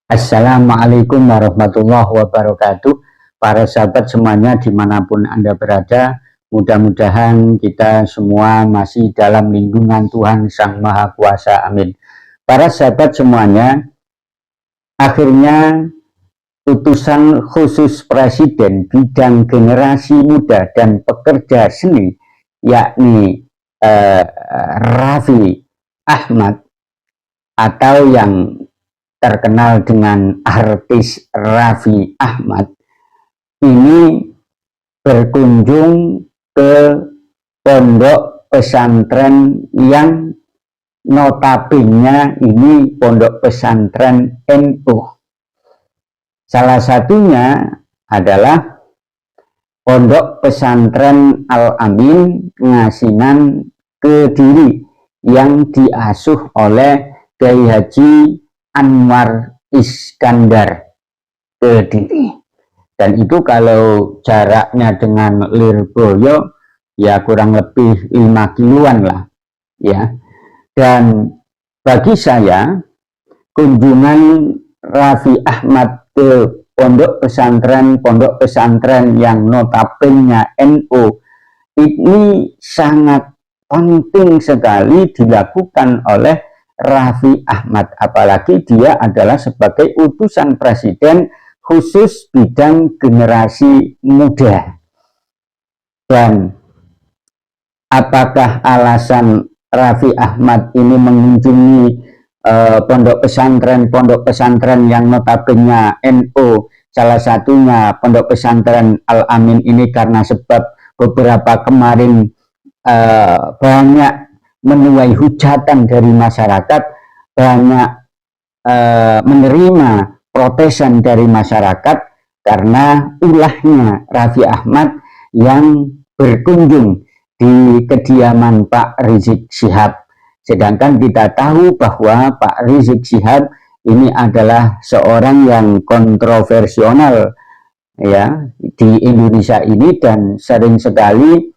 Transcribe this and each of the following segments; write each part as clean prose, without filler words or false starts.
Assalamualaikum warahmatullahi wabarakatuh. Para sahabat semuanya dimanapun Anda berada, mudah-mudahan kita semua masih dalam lindungan Tuhan Sang Maha Kuasa. Amin. Para sahabat semuanya, akhirnya utusan khusus Presiden bidang generasi muda dan pekerja seni, yakni Raffi Ahmad atau yang terkenal dengan artis Raffi Ahmad, ini berkunjung ke pondok pesantren yang notabene ini pondok pesantren NU. Salah satunya adalah pondok pesantren Al-Amin Ngasinan Kediri yang diasuh oleh Kiai Haji Anwar Iskandar Kediri. Dan itu kalau jaraknya dengan Lirboyo ya kurang lebih 5 kiloan lah ya. Dan bagi saya kunjungan Raffi Ahmad ke pondok pesantren yang notabene NU ini sangat penting sekali dilakukan oleh Raffi Ahmad, apalagi dia adalah sebagai utusan presiden khusus bidang generasi muda. Dan apakah alasan Raffi Ahmad ini mengunjungi pondok pesantren yang notabene NU, salah satunya pondok pesantren Al-Amin ini karena sebab beberapa kemarin banyak menuai hujatan dari masyarakat, banyak menerima protesan dari masyarakat karena ulahnya Raffi Ahmad yang berkunjung di kediaman Pak Rizik Syihab. Sedangkan kita tahu bahwa Pak Rizik Syihab ini adalah seorang yang kontroversial ya di Indonesia ini, dan sering sekali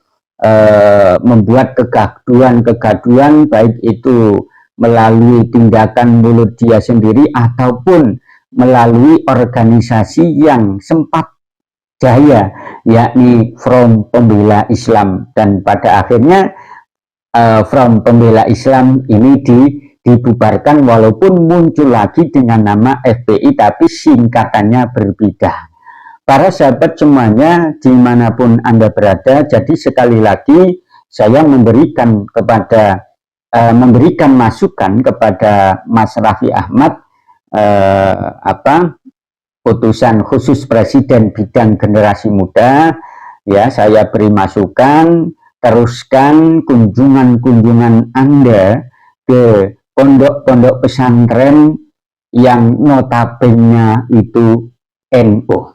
membuat kegaduhan baik itu melalui tindakan mulut dia sendiri ataupun melalui organisasi yang sempat jaya, yakni Front Pembela Islam. Dan pada akhirnya Front Pembela Islam ini dibubarkan, walaupun muncul lagi dengan nama FPI tapi singkatannya berbeda. Para sahabat semuanya dimanapun Anda berada, jadi sekali lagi saya memberikan masukan kepada Mas Raffi Ahmad, utusan khusus presiden bidang generasi muda ya. Saya beri masukan, teruskan kunjungan Anda ke pondok-pondok pesantren yang notabene itu NU.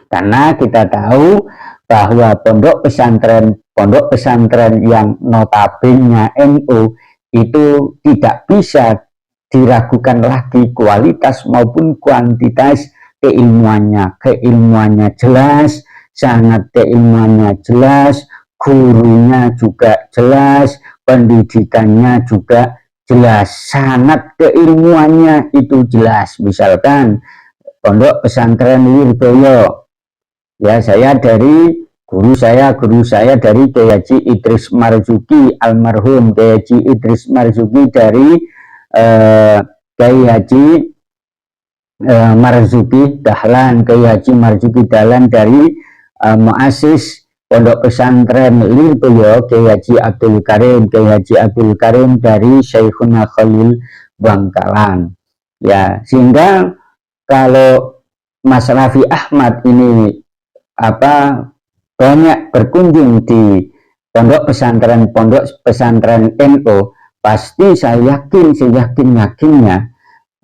Karena kita tahu bahwa pondok pesantren yang notabene NU itu tidak bisa diragukan lagi kualitas maupun kuantitas keilmuannya jelas, sangat keilmuannya jelas, gurunya juga jelas, pendidikannya juga jelas, sangat keilmuannya itu jelas. Misalkan pondok pesantren Lirboyo ya, saya dari guru saya dari Kiai Haji Idris Marzuki, almarhum Kiai Haji Idris Marzuki, dari Kiai Haji Marzuki Dahlan, Kiai Haji Marzuki Dahlan, dari muassis pondok pesantren Lirboyo Kiai Haji Abdul Karim dari Syekhuna Khalil Bangkalan ya. Sehingga kalau Mas Raffi Ahmad ini banyak berkunjung di pondok pesantren NU, pasti saya yakinnya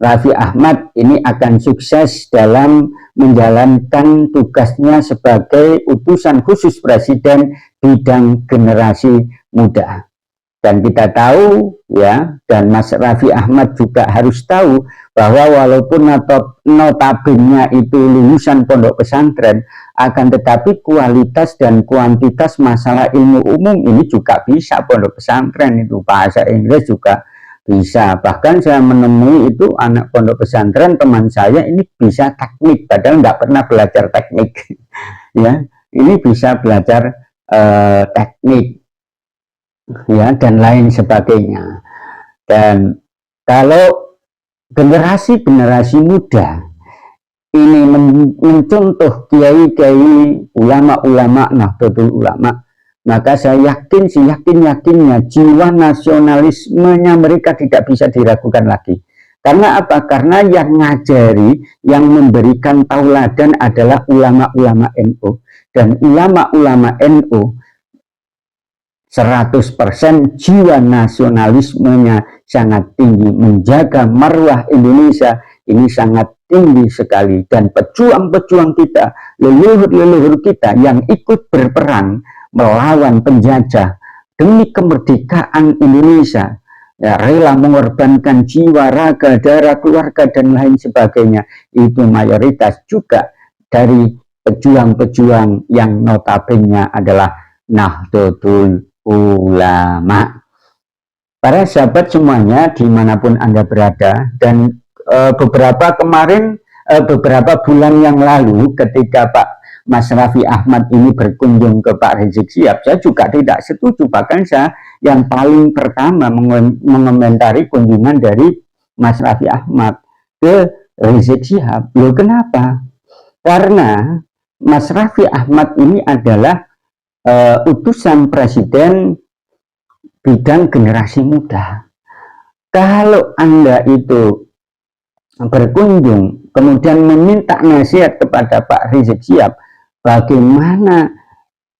Raffi Ahmad ini akan sukses dalam menjalankan tugasnya sebagai utusan khusus presiden bidang generasi muda. Dan kita tahu ya, dan Mas Raffi Ahmad juga harus tahu bahwa walaupun notabene itu lulusan pondok pesantren, akan tetapi kualitas dan kuantitas masalah ilmu umum ini juga bisa pondok pesantren itu. Bahasa Inggris juga bisa. Bahkan saya menemui itu anak pondok pesantren teman saya ini bisa teknik, padahal nggak pernah belajar teknik. Ya, ini bisa belajar teknik, ya, dan lain sebagainya. Dan kalau generasi muda ini mencontoh kiai-kiai, ulama-ulama, Nahdlatul Ulama, maka saya yakin, yakinnya jiwa nasionalismenya mereka tidak bisa diragukan lagi. Karena apa? Karena yang ngajari, yang memberikan tauladan adalah ulama-ulama NU. Dan ulama-ulama NU 100% jiwa nasionalismenya sangat tinggi, menjaga marwah Indonesia ini sangat tinggi sekali. Dan pejuang-pejuang kita, leluhur-leluhur kita yang ikut berperang melawan penjajah demi kemerdekaan Indonesia, ya, rela mengorbankan jiwa, raga, darah, keluarga, dan lain sebagainya, itu mayoritas juga dari pejuang-pejuang yang notabene adalah Nahdlatul Ulama. Para sahabat semuanya dimanapun Anda berada, dan beberapa bulan yang lalu ketika Pak Mas Raffi Ahmad ini berkunjung ke Pak Rizik Syihab, saya juga tidak setuju. Bahkan saya yang paling pertama mengomentari kunjungan dari Mas Raffi Ahmad ke Rizik Syihab. Loh, kenapa? Karena Mas Raffi Ahmad ini adalah utusan presiden bidang generasi muda. Kalau Anda itu berkunjung kemudian meminta nasihat kepada Pak Rizik Syihab, bagaimana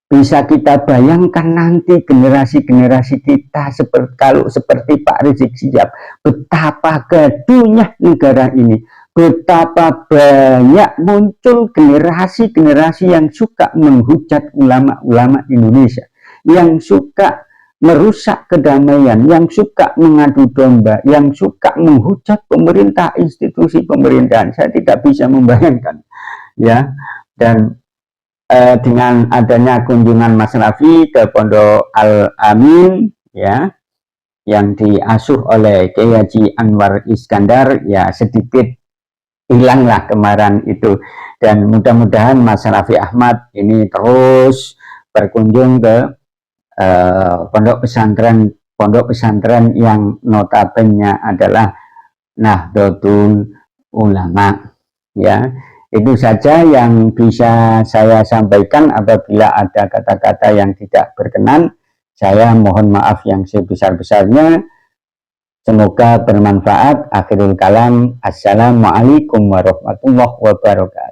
bisa kita bayangkan nanti generasi-generasi kita kalau seperti Pak Rizik Syihab, betapa gaduhnya negara ini, betapa banyak muncul generasi-generasi yang suka menghujat ulama-ulama Indonesia, yang suka merusak kedamaian, yang suka mengadu domba, yang suka menghujat pemerintah, institusi pemerintahan. Saya tidak bisa membayangkan, ya. Dan dengan adanya kunjungan Mas Raffi ke Pondok Al-Amin, ya, yang diasuh oleh Kiai Haji Anwar Iskandar, ya sedikit hilanglah kemarahan itu. Dan mudah-mudahan Mas Raffi Ahmad ini terus berkunjung ke pondok pesantren yang notabene adalah Nahdlatul Ulama, ya. Itu saja yang bisa saya sampaikan. Apabila ada kata-kata yang tidak berkenan, saya mohon maaf yang sebesar-besarnya. Semoga bermanfaat. Akhirul kalam, assalamualaikum warahmatullahi wabarakatuh.